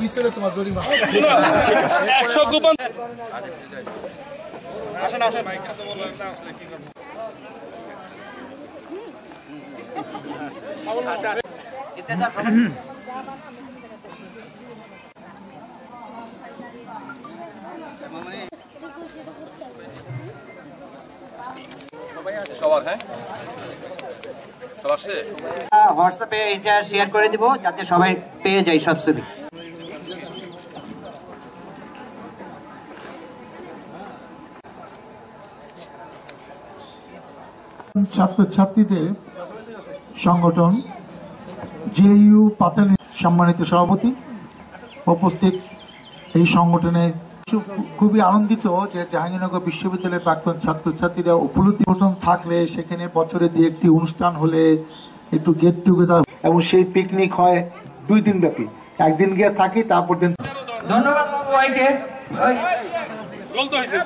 পিছনে তোমার জরিমানা 100 গোপন আসেন আসেন সবার হ্যাঁ সবার সে হোয়াটসঅ্যাপে এটা শেয়ার করে দিব যাতে সবাই পেয়ে যায় সব ছবি। ছাত্রছাত্রীদের সংগঠন জেইউ পাতালি সম্মানিত সভাপতি উপস্থিত এই সংগঠনের খুবই আনন্দিত যে জাহাঙ্গীরনগর বিশ্ববিদ্যালয়ের প্রাক্তন ছাত্রছাত্রীরা উপলব্ধি গঠন থাকলে সেখানে বছরে দিয়ে একটি অনুষ্ঠান হলে একটু গেট টুগেদার এবং সেই পিকনিক হয় 2 দিন ব্যাপী, একদিন গিয়ে থাকি তারপর দিন। ধন্যবাদ সবাইকে। গোল তো হইছে